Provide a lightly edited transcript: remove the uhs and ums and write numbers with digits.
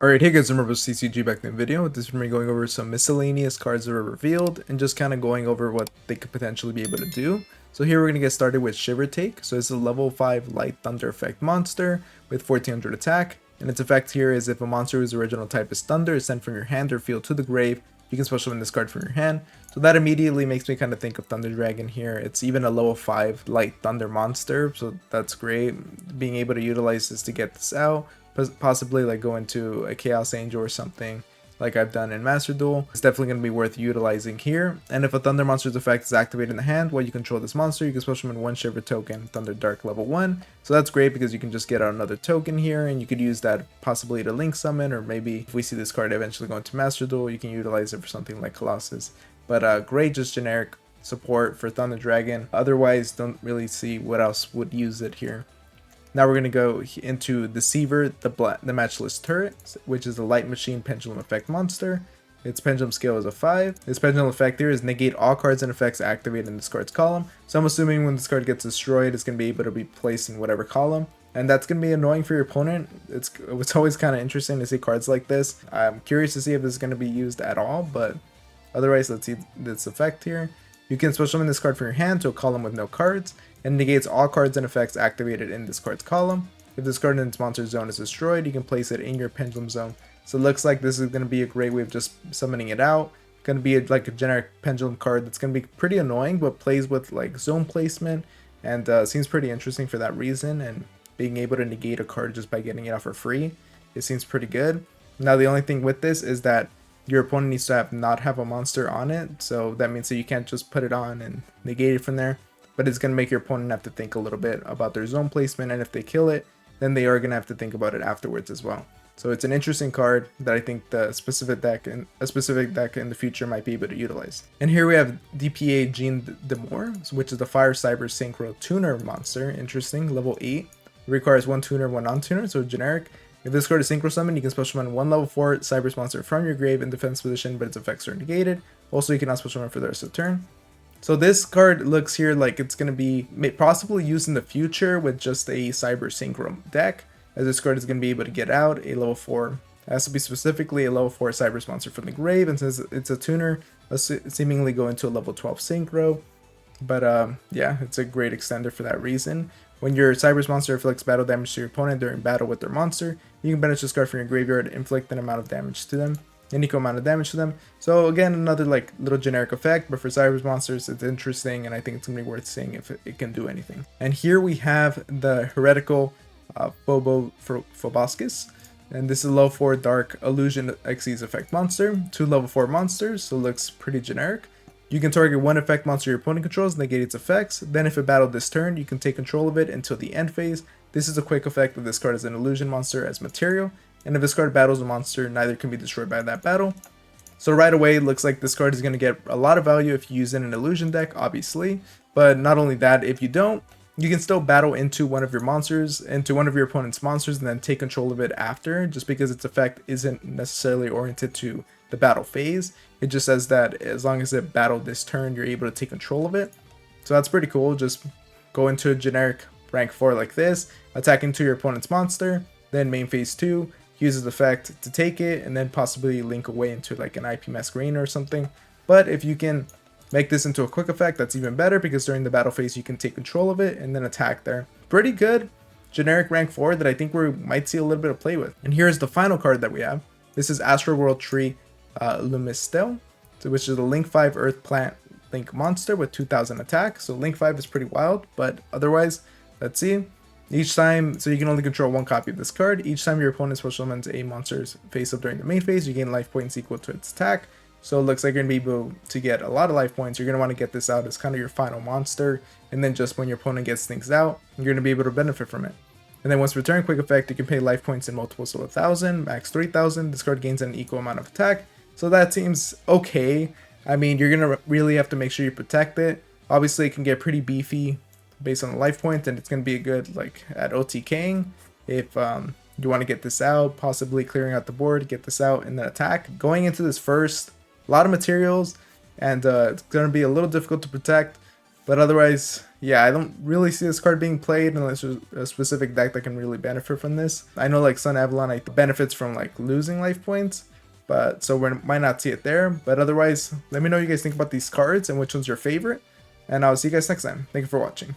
Alright, hey guys, remember CCG back in the video. This is me going over some miscellaneous cards that were revealed and just kind of going over what they could potentially be able to do. So here we're going to get started with Shiver Take. So it's a level 5 light thunder effect monster with 1400 attack. And its effect here is if a monster whose original type is thunder is sent from your hand or field to the grave, you can special summon this card from your hand. So that immediately makes me kind of think of Thunder Dragon here. It's even a level 5 light thunder monster, so that's great. Being able to utilize this to get this out, possibly like go into a Chaos Angel or something like I've done in Master Duel. It's definitely going to be worth utilizing here. And if a Thunder monster's effect is activated in the hand while you control this monster, you can special summon one Shiver token, Thunder Dark level 1. So that's great because you can just get out another token here and you could use that possibly to link summon, or maybe if we see this card eventually go into Master Duel, you can utilize it for something like Colossus. But great just generic support for Thunder Dragon. Otherwise, don't really see what else would use it here. Now we're going to go into Deceiver, the Matchless Turret, which is a light machine pendulum effect monster. Its pendulum scale is a 5. Its pendulum effect here is negate all cards and effects activated in this card's column. So I'm assuming when this card gets destroyed, it's going to be able to be placed in whatever column. And that's going to be annoying for your opponent. It's always kind of interesting to see cards like this. I'm curious to see if this is going to be used at all, but otherwise, let's see this effect here. You can special summon this card from your hand to a column with no cards, and negates all cards and effects activated in this card's column. If this card in its monster zone is destroyed, you can place it in your pendulum zone. So it looks like this is going to be a great way of just summoning it out. Going to be like a generic pendulum card that's going to be pretty annoying, but plays with like zone placement, and seems pretty interesting for that reason. And being able to negate a card just by getting it out for free, it seems pretty good. Now the only thing with this is that your opponent needs to not have a monster on it, so that means that you can't just put it on and negate it from there, but it's going to make your opponent have to think a little bit about their zone placement, and if they kill it, then they are going to have to think about it afterwards as well. So it's an interesting card that I think a specific deck in the future might be able to utilize. And here we have DPA Jean Demore, which is the Fire Cyber Synchro Tuner monster. Interesting, level 8. It requires one tuner, one non-tuner, so generic. If this card is synchro summon, you can special summon one level 4 Cyber monster from your grave in defense position, but its effects are negated. Also, you cannot special summon for the rest of the turn. So this card looks here like it's going to be possibly used in the future with just a Cyber Synchro deck, as this card is going to be able to get out a level 4. It has to be specifically a level 4 Cyber monster from the grave, and since it's a tuner, seemingly go into a level 12 Synchro. But yeah, it's a great extender for that reason. When your Cyber's monster inflicts battle damage to your opponent during battle with their monster, you can banish this card from your graveyard, inflict an amount of damage to them, an equal amount of damage to them. So again, another like little generic effect, but for Cyber's monsters, it's interesting, and I think it's gonna be worth seeing if it can do anything. And here we have the heretical fuscus, and this is a level 4 dark illusion Xyz effect monster, 2 level 4 monsters, so it looks pretty generic. You can target one effect monster your opponent controls, negate its effects. Then if it battled this turn, you can take control of it until the end phase. This is a quick effect if this card is an illusion monster as material. And if this card battles a monster, neither can be destroyed by that battle. So right away, it looks like this card is going to get a lot of value if you use it in an illusion deck, obviously. But not only that, if you don't, you can still battle into one of your monsters, into one of your opponent's monsters, and then take control of it after, just because its effect isn't necessarily oriented to the battle phase. It just says that as long as it battled this turn, you're able to take control of it. So that's pretty cool. Just go into a generic rank 4 like this, attack into your opponent's monster, then main phase 2, uses the effect to take it, and then possibly link away into like an IP Masquerade or something. But if you can make this into a quick effect, that's even better, because during the battle phase you can take control of it and then attack there. Pretty good generic rank 4 that I think we might see a little bit of play with. And here's the final card that we have. This is Astral World Tree lumist, which is a Link 5 Earth Plant Link monster with 2000 attack. So Link 5 is pretty wild, but otherwise, let's see. Each time, so you can only control one copy of this card. Each time your opponent special summons a monster's face up during the main phase, you gain life points equal to its attack. So it looks like you're going to be able to get a lot of life points. You're going to want to get this out as kind of your final monster, and then just when your opponent gets things out, you're going to be able to benefit from it. And then once return quick effect, you can pay life points in multiples of 1,000, max 3,000. This card gains an equal amount of attack. So that seems okay. I mean, you're going to really have to make sure you protect it. Obviously, it can get pretty beefy based on the life points, and it's going to be a good, like, at OTKing. If you want to get this out, possibly clearing out the board, get this out, and then attack. Going into this first, a lot of materials, and it's going to be a little difficult to protect. But otherwise, yeah, I don't really see this card being played unless there's a specific deck that can really benefit from this. I know like Sun Avalon benefits from like losing life points, but so we might not see it there. But otherwise, let me know what you guys think about these cards and which one's your favorite. And I'll see you guys next time. Thank you for watching.